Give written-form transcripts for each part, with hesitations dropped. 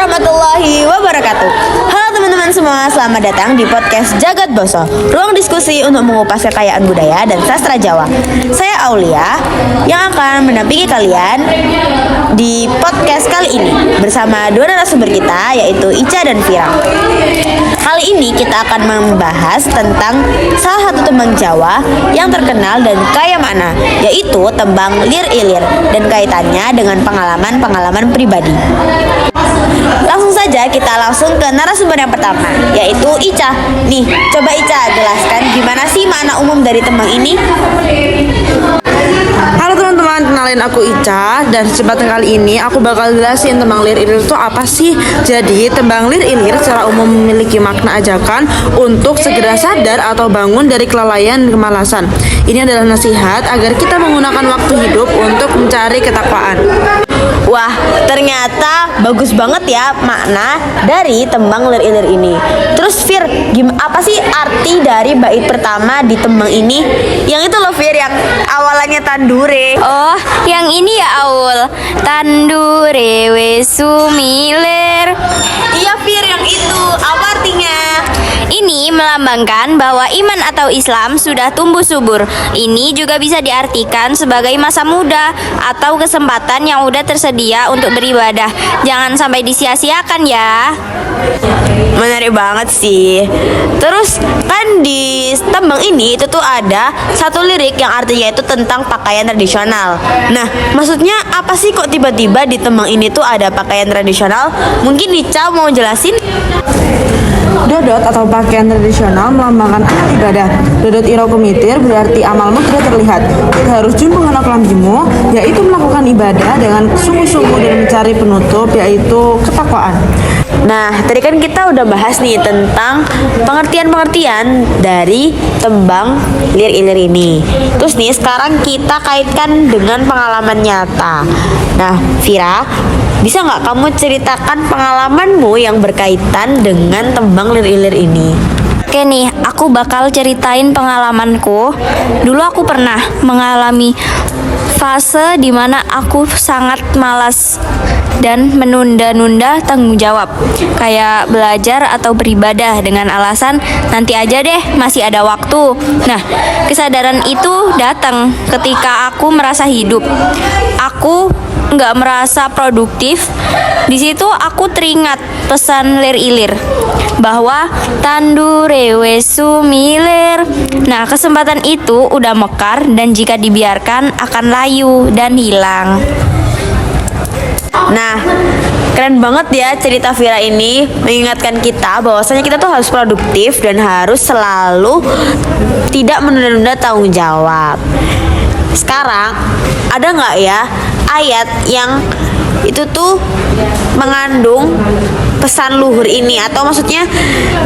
warahmatullahi wabarakatuh. Halo teman-teman semua, selamat datang di podcast Jagat Boso, ruang diskusi untuk mengupas kekayaan budaya dan sastra Jawa. Saya Aulia yang akan mendampingi kalian di podcast kali ini bersama dua narasumber kita, yaitu Ica dan Vira. Kali ini kita akan membahas tentang salah satu tembang Jawa yang terkenal dan kaya makna, yaitu tembang Lir Ilir dan kaitannya dengan pengalaman-pengalaman pribadi. Langsung saja kita langsung ke narasumber yang pertama, yaitu Ica. Nih, coba Ica jelaskan gimana sih makna umum dari tembang ini? Halo teman-teman, kenalin aku Ica. Dan kesempatan kali ini aku bakal jelasin tembang Lir Ilir itu apa sih. Jadi tembang Lir Ilir secara umum memiliki makna ajakan untuk segera sadar atau bangun dari kelalaian dan kemalasan. Ini adalah nasihat agar kita menggunakan waktu hidup untuk mencari ketakwaan. Wah, ternyata bagus banget ya makna dari tembang Lir Ilir ini. Terus Fir, apa sih arti dari bait pertama di tembang ini? Yang itu loh Fir, yang awalannya tandure. Oh, yang ini ya Aul. Tandure wesumilir. Iya Fir, yang itu. Apa artinya? Ini melambangkan bahwa iman atau Islam sudah tumbuh subur. Ini juga bisa diartikan sebagai masa muda atau kesempatan yang udah tersedia untuk beribadah. Jangan sampai disia-siakan ya. Menarik banget sih. Terus kan di tembang ini itu tuh ada satu lirik yang artinya itu tentang pakaian tradisional. Nah, maksudnya apa sih kok tiba-tiba di tembang ini tuh ada pakaian tradisional? Mungkin Ica mau jelasin? Dodot atau pakaian tradisional melambangkan amal ibadah. Dodot iro kumitir berarti amalmu tidak terlihat. Kita harus jumpa anak lamjimu, yaitu melakukan ibadah dengan sungguh-sungguh dan mencari penutup, yaitu ketakwaan. Nah, tadi kan kita udah bahas nih tentang pengertian-pengertian dari tembang Lir Ilir ini. Terus nih sekarang kita kaitkan dengan pengalaman nyata. Nah, Vira, bisa nggak kamu ceritakan pengalamanmu yang berkaitan dengan tembang Lir Ilir ini? Oke nih, aku bakal ceritain pengalamanku. Dulu aku pernah mengalami fase dimana aku sangat malas dan menunda-nunda tanggung jawab, kayak belajar atau beribadah dengan alasan nanti aja deh, masih ada waktu. Nah, kesadaran itu datang ketika aku merasa hidup. Aku nggak merasa produktif. Di situ aku teringat pesan Lir Ilir bahwa tandure wesumilir. Nah, kesempatan itu udah mekar dan jika dibiarkan akan layu dan hilang. Nah, keren banget ya cerita Vira ini, mengingatkan kita bahwasanya kita tuh harus produktif dan harus selalu tidak menunda-nunda tanggung jawab. Sekarang ada nggak ya ayat yang itu tuh mengandung pesan luhur ini, atau maksudnya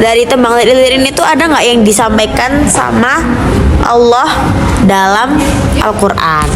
dari tembang Lir Ilir ini tuh ada nggak yang disampaikan sama Allah dalam Al-Quran?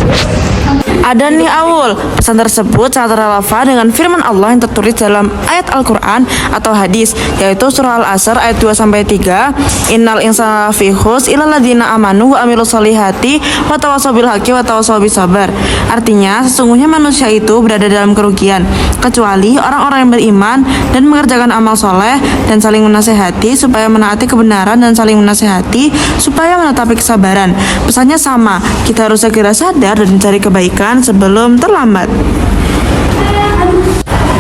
Ada nih Aul, pesan tersebut sangat relevan dengan firman Allah yang tertulis dalam ayat Al-Quran atau hadis, yaitu surah Al-Asr ayat 2-3. Innal insana lafi khusr illal ladzina amanu wa amilus solihati wa tawassaw bil haqqi wa tawassaw bis sabar. Artinya, sesungguhnya manusia itu berada dalam kerugian, kecuali orang-orang yang beriman dan mengerjakan amal soleh dan saling menasehati supaya menaati kebenaran dan saling menasehati supaya menetapi kesabaran. Pesannya sama, kita harus segera sadar dan mencari kebaikan sebelum terlambat.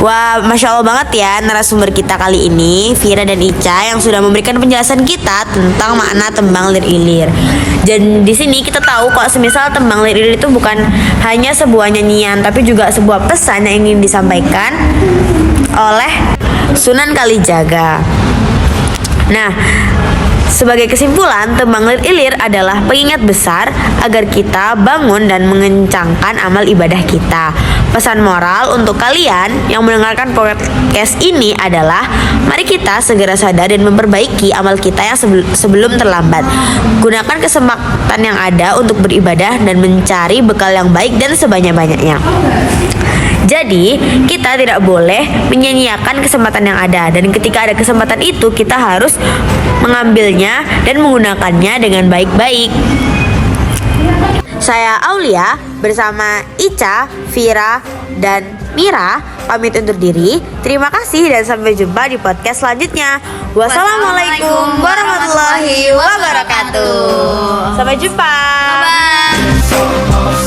Wah, Masya Allah banget ya narasumber kita kali ini, Vira dan Ica, yang sudah memberikan penjelasan kita tentang makna tembang Lir Ilir. Dan di sini kita tahu kok semisal tembang Lir Ilir itu bukan hanya sebuah nyanyian, tapi juga sebuah pesan yang ingin disampaikan oleh Sunan Kalijaga. Nah, sebagai kesimpulan, tembang Lir Ilir adalah pengingat besar agar kita bangun dan mengencangkan amal ibadah kita. Pesan moral untuk kalian yang mendengarkan podcast ini adalah mari kita segera sadar dan memperbaiki amal kita yang sebelum terlambat. Gunakan kesempatan yang ada untuk beribadah dan mencari bekal yang baik dan sebanyak-banyaknya. Jadi, kita tidak boleh menyia-nyiakan kesempatan yang ada, dan ketika ada kesempatan itu kita harus mengambilnya dan menggunakannya dengan baik-baik. Saya Aulia bersama Ica, Vira, dan Mira pamit undur diri. Terima kasih dan sampai jumpa di podcast selanjutnya. Wassalamualaikum warahmatullahi wabarakatuh. Sampai jumpa. Bye.